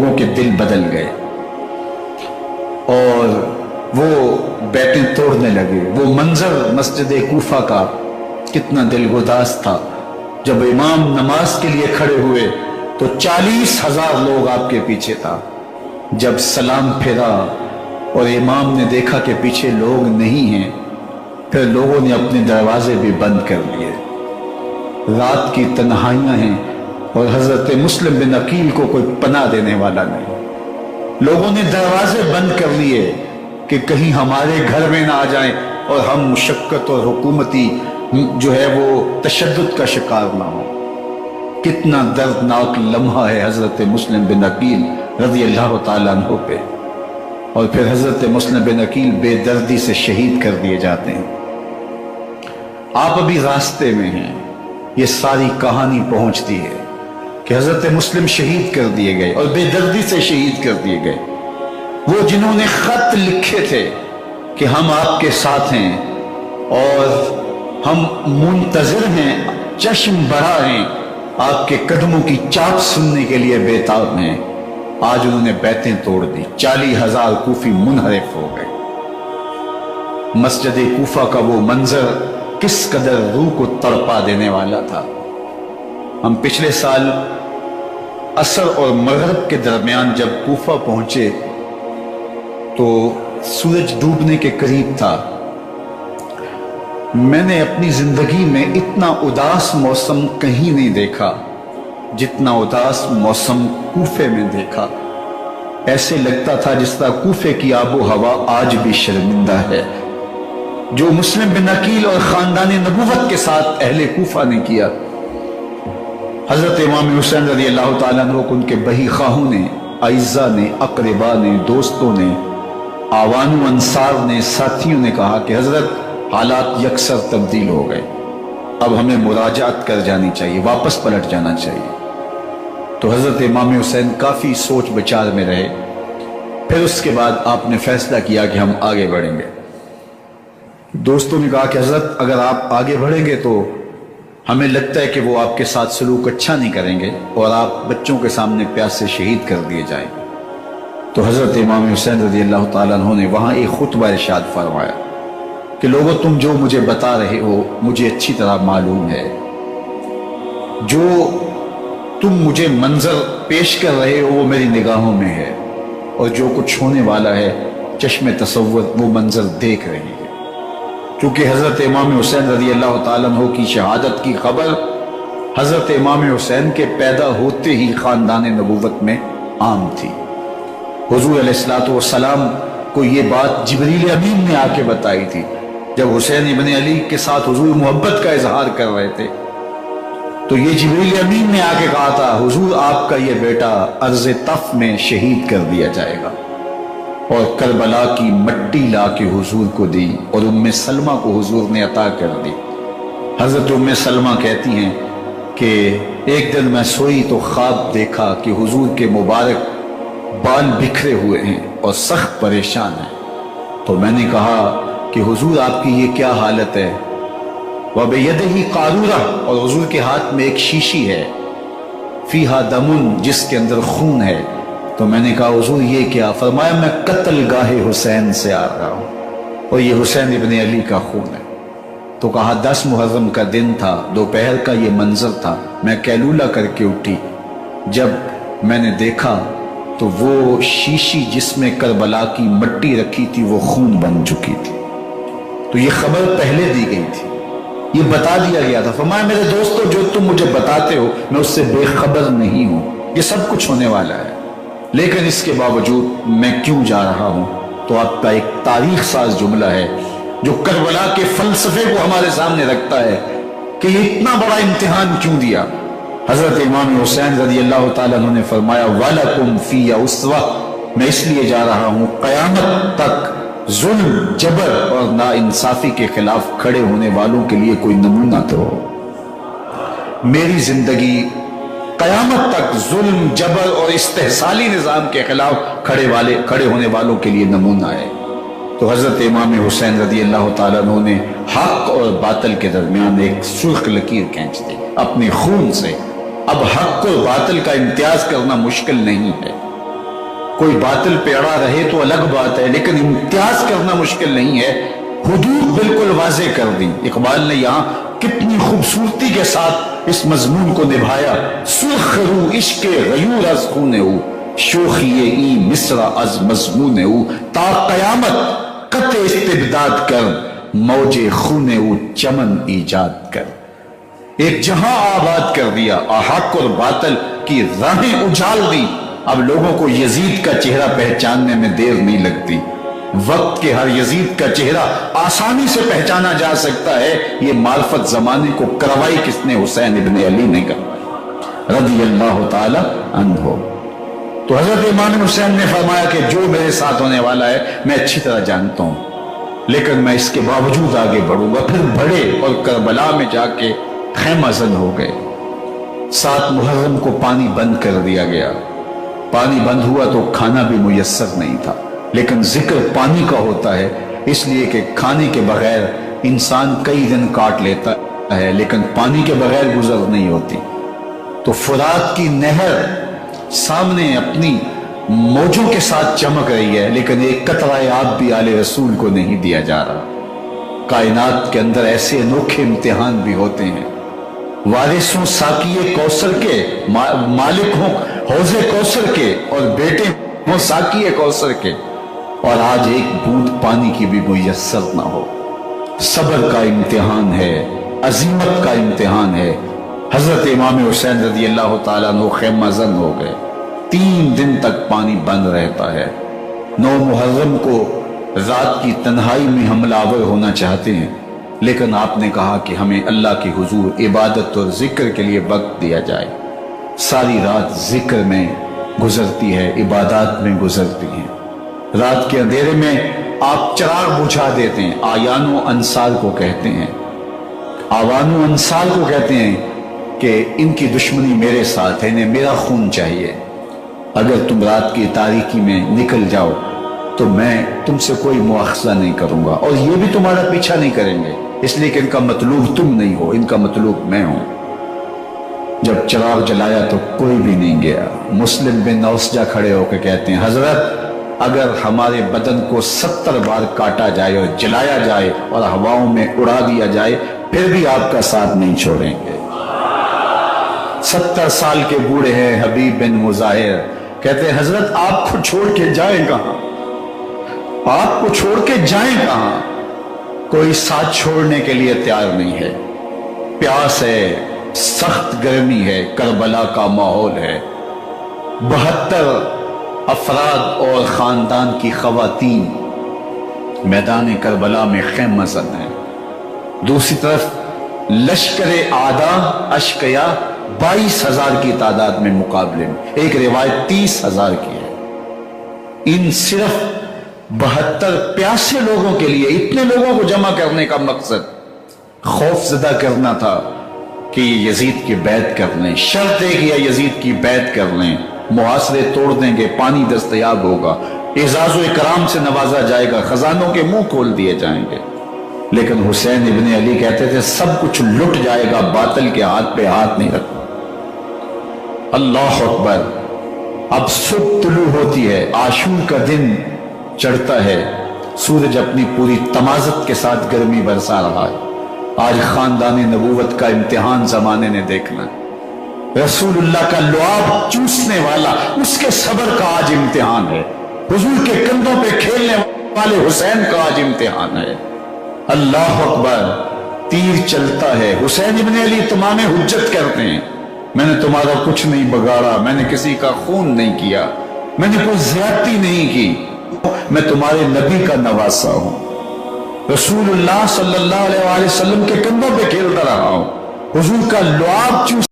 لوگوں کے دل بدل گئے اور وہ بیٹیں توڑنے لگے۔ وہ منظر مسجد کوفہ کا کتنا دلگداز تھا۔ جب امام نماز کے لیے کھڑے ہوئے تو 40,000 لوگ آپ کے پیچھے تھا۔ جب سلام پھیرا اور امام نے دیکھا کہ پیچھے لوگ نہیں ہیں، پھر لوگوں نے اپنے دروازے بھی بند کر دیے۔ رات کی تنہائیاں ہیں اور حضرت مسلم بن عقیل کو کوئی پناہ دینے والا نہیں۔ لوگوں نے دروازے بند کر لیے کہ کہیں ہمارے گھر میں نہ آ جائیں اور ہم مشقت اور حکومتی جو ہے وہ تشدد کا شکار نہ ہوں۔ کتنا دردناک لمحہ ہے حضرت مسلم بن عقیل رضی اللہ تعالیٰ عنہ پہ۔ اور پھر حضرت مسلم بن عقیل بے دردی سے شہید کر دیے جاتے ہیں۔ آپ ابھی راستے میں ہیں، یہ ساری کہانی پہنچتی ہے کہ حضرت مسلم شہید کر دیے گئے اور بے دردی سے شہید کر دیے گئے۔ وہ جنہوں نے خط لکھے تھے کہ ہم آپ کے ساتھ ہیں اور ہم منتظر ہیں، چشم بڑا ہیں، آپ کے قدموں کی چاپ سننے کے لیے بےتاب ہیں، آج انہوں نے بیتیں توڑ دی۔ 40,000 کوفی منحرف ہو گئے۔ مسجد کوفہ کا وہ منظر کس قدر روح کو تڑپا دینے والا تھا۔ ہم پچھلے سال عصر اور مغرب کے درمیان جب کوفہ پہنچے تو سورج ڈوبنے کے قریب تھا۔ میں نے اپنی زندگی میں اتنا اداس موسم کہیں نہیں دیکھا جتنا اداس موسم کوفے میں دیکھا۔ ایسے لگتا تھا جس طرح کوفے کی آب و ہوا آج بھی شرمندہ ہے۔ جو مسلم بن عقیل اور خاندان نبوت کے ساتھ اہل کوفہ نے کیا، حضرت امام حسین رضی اللہ تعالیٰ عنہ کو ان کے بہی خواہوں نے، اعزاء نے، اقرباء نے، دوستوں نے، آوان و انصار نے، ساتھیوں نے کہا کہ حضرت حالات یکسر تبدیل ہو گئے، اب ہمیں مراجعت کر جانی چاہیے، واپس پلٹ جانا چاہیے۔ تو حضرت امام حسین کافی سوچ بچار میں رہے۔ پھر اس کے بعد آپ نے فیصلہ کیا کہ ہم آگے بڑھیں گے۔ دوستوں نے کہا کہ حضرت اگر آپ آگے بڑھیں گے تو ہمیں لگتا ہے کہ وہ آپ کے ساتھ سلوک اچھا نہیں کریں گے اور آپ بچوں کے سامنے پیاس سے شہید کر دیے جائیں گے۔ تو حضرت امام حسین رضی اللہ تعالیٰ عنہ نے وہاں ایک خطبہ ارشاد فرمایا کہ لوگوں تم جو مجھے بتا رہے ہو مجھے اچھی طرح معلوم ہے، جو تم مجھے منظر پیش کر رہے ہو وہ میری نگاہوں میں ہے، اور جو کچھ ہونے والا ہے چشم تصور وہ منظر دیکھ رہی ہے۔ کیونکہ حضرت امام حسین رضی اللہ تعالیٰ عنہ کی شہادت کی خبر حضرت امام حسین کے پیدا ہوتے ہی خاندان نبوت میں عام تھی۔ حضور علیہ السلام کو یہ بات جبریل امین نے آ کے بتائی تھی جب حسین ابن علی کے ساتھ حضور محبت کا اظہار کر رہے تھے، تو یہ جبریل امین نے آ کے کہا تھا حضور آپ کا یہ بیٹا ارض طف میں شہید کر دیا جائے گا، اور کربلا کی مٹی لا کے حضور کو دی اور ام سلمہ کو حضور نے عطا کر دی۔ حضرت ام سلمہ کہتی ہیں کہ ایک دن میں سوئی تو خواب دیکھا کہ حضور کے مبارک بال بکھرے ہوئے ہیں اور سخت پریشان ہیں، تو میں نے کہا کہ حضور آپ کی یہ کیا حالت ہے؟ وَبِيَدِهِ قَارُورَةٌ، اور حضور کے ہاتھ میں ایک شیشی ہے، فیہا دمن، جس کے اندر خون ہے۔ تو میں نے کہا حضور یہ کیا؟ فرمایا میں قتل گاہ حسین سے آ رہا ہوں اور یہ حسین ابن علی کا خون ہے۔ تو کہا 10 محرم کا دن تھا، دوپہر کا یہ منظر تھا، میں کیلولہ کر کے اٹھی، جب میں نے دیکھا تو وہ شیشی جس میں کربلا کی مٹی رکھی تھی وہ خون بن چکی تھی۔ تو یہ خبر پہلے دی گئی تھی، یہ بتا دیا گیا تھا۔ فرمایا میرے دوستو جو تم مجھے بتاتے ہو میں اس سے بے خبر نہیں ہوں، یہ سب کچھ ہونے والا ہے، لیکن اس کے باوجود میں کیوں جا رہا ہوں؟ تو آپ کا ایک تاریخ ساز جملہ ہے جو کربلا کے فلسفے کو ہمارے سامنے رکھتا ہے کہ یہ اتنا بڑا امتحان کیوں دیا۔ حضرت امام حسین رضی اللہ تعالیٰ عنہ نے فرمایا وَلَكُمْ فِي أُسْوَةٌ، میں اس لیے جا رہا ہوں قیامت تک ظلم، جبر اور ناانصافی کے خلاف کھڑے ہونے والوں کے لیے کوئی نمونہ تو ہو۔ میری زندگی قیامت تک ظلم، جبر اور استحصالی نظام کے خلاف کھڑے ہونے والوں کے لیے نمونہ ہے۔ تو حضرت امام حسین رضی اللہ تعالیٰ عنہ نے حق اور باطل کے درمیان ایک سرخ لکیر کھینچ دی اپنے خون سے۔ اب حق اور باطل کا امتیاز کرنا مشکل نہیں ہے، کوئی باطل پہ اڑا رہے تو الگ بات ہے، لیکن امتیاز کرنا مشکل نہیں ہے، حدود بالکل واضح کر دی۔ اقبال نے یہاں کتنی خوبصورتی کے ساتھ اس مضمون کو نبھایا۔ سرخ رو عشق غیور از خون او، شوخی ای مصرع از مضمون او، تا قیامت قطع استبداد کر، موج خون او چمن ایجاد کر۔ ایک جہاں آباد کر دیا، حق اور باطل کی راہیں اجال دی۔ اب لوگوں کو یزید کا چہرہ پہچاننے میں دیر نہیں لگتی، وقت کے ہر یزید کا چہرہ آسانی سے پہچانا جا سکتا ہے۔ یہ معرفت زمانے کو کروائی کس نے؟ حسین ابن علی نے کروائی رضی اللہ تعالی عنہ۔ تو حضرت امام حسین نے فرمایا کہ جو میرے ساتھ ہونے والا ہے میں اچھی طرح جانتا ہوں، لیکن میں اس کے باوجود آگے بڑھوں گا۔ پھر بڑھے اور کربلا میں جا کے خیمہ زن ہو گئے۔ 7 محرم کو پانی بند کر دیا گیا۔ پانی بند ہوا تو کھانا بھی میسر نہیں تھا، لیکن ذکر پانی کا ہوتا ہے اس لیے کہ کھانے کے بغیر انسان کئی دن کاٹ لیتا ہے، لیکن پانی کے بغیر گزر نہیں ہوتی۔ تو فرات کی نہر سامنے اپنی موجوں کے ساتھ چمک رہی ہے، لیکن ایک قطرہ آب بھی آل رسول کو نہیں دیا جا رہا۔ کائنات کے اندر ایسے انوکھے امتحان بھی ہوتے ہیں۔ وارث ہوں ساقی کوثر کے، مالک ہوں حوض کوثر کے، اور بیٹے ہوں ساقی کوثر کے، اور آج ایک بوند پانی کی بھی میسر نہ ہو۔ صبر کا امتحان ہے، عزیمت کا امتحان ہے۔ حضرت امام حسین رضی اللہ تعالیٰ عنہ خیمہ زن ہو گئے۔ 3 دن تک پانی بند رہتا ہے۔ 9 محرم کو رات کی تنہائی میں حملہ آور ہونا چاہتے ہیں، لیکن آپ نے کہا کہ ہمیں اللہ کے حضور عبادت اور ذکر کے لیے وقت دیا جائے۔ ساری رات ذکر میں گزرتی ہے، عبادات میں گزرتی ہے۔ رات کے اندھیرے میں آپ چراغ بجھا دیتے ہیں۔ آیان و انصار کو کہتے ہیں، آوان و انصار کو کہتے ہیں کہ ان کی دشمنی میرے ساتھ ہے، انہیں میرا خون چاہیے۔ اگر تم رات کی تاریکی میں نکل جاؤ تو میں تم سے کوئی مواخذہ نہیں کروں گا، اور یہ بھی تمہارا پیچھا نہیں کریں گے، اس لیے کہ ان کا مطلوب تم نہیں ہو، ان کا مطلوب میں ہوں۔ جب چراغ جلایا تو کوئی بھی نہیں گیا۔ مسلم بن اوسجہ کھڑے ہو کے کہتے ہیں، حضرت اگر ہمارے بدن کو 70 بار کاٹا جائے اور جلایا جائے اور ہواؤں میں اڑا دیا جائے پھر بھی آپ کا ساتھ نہیں چھوڑیں گے۔ 70 سال کے بوڑھے ہیں حبیب بن مظاہر، کہتے ہیں حضرت آپ کو چھوڑ کے جائیں کہاں، آپ کو چھوڑ کے جائیں کہاں؟ کوئی ساتھ چھوڑنے کے لیے تیار نہیں ہے۔ پیاس ہے، سخت گرمی ہے، کربلا کا ماحول ہے، 72 افراد اور خاندان کی خواتین میدان کربلا میں خیمہ زن ہیں۔ دوسری طرف لشکر اعداء اشقیا 22,000 کی تعداد میں مقابلے میں، ایک روایت 30,000 کی ہے۔ ان صرف 72 پیاسے لوگوں کے لیے اتنے لوگوں کو جمع کرنے کا مقصد خوف زدہ کرنا تھا کہ یہ یزید کی بیعت کر لیں۔ شرط ہے کہ یہ یزید کی بیعت کر لیں، محاصرے توڑ دیں گے، پانی دستیاب ہوگا، اعزاز و اکرام سے نوازا جائے گا، خزانوں کے منہ کھول دیے جائیں گے۔ لیکن حسین ابن علی کہتے تھے سب کچھ لٹ جائے گا، باطل کے ہاتھ پہ ہاتھ نہیں رکھنا۔ اللہ اکبر۔ اب صبح طلوع ہوتی ہے، عاشور کا دن چڑھتا ہے، سورج اپنی پوری تمازت کے ساتھ گرمی برسا رہا ہے۔ آج خاندان نبوت کا امتحان زمانے نے دیکھنا ہے۔ رسول اللہ کا لعاب چوسنے والا اس کے صبر کا آج امتحان ہے۔ حضور کے کندھوں پہ کھیلنے والے حسین کا آج امتحان ہے۔ اللہ اکبر۔ تیر چلتا ہے۔ حسین ابن علی تمام حجت کرتے ہیں، میں نے تمہارا کچھ نہیں بگاڑا، میں نے کسی کا خون نہیں کیا، میں نے کوئی زیادتی نہیں کی، میں تمہارے نبی کا نواسا ہوں، رسول اللہ صلی اللہ علیہ وسلم کے کندھوں پہ کھیلتا رہا ہوں، حضور کا لعاب چوس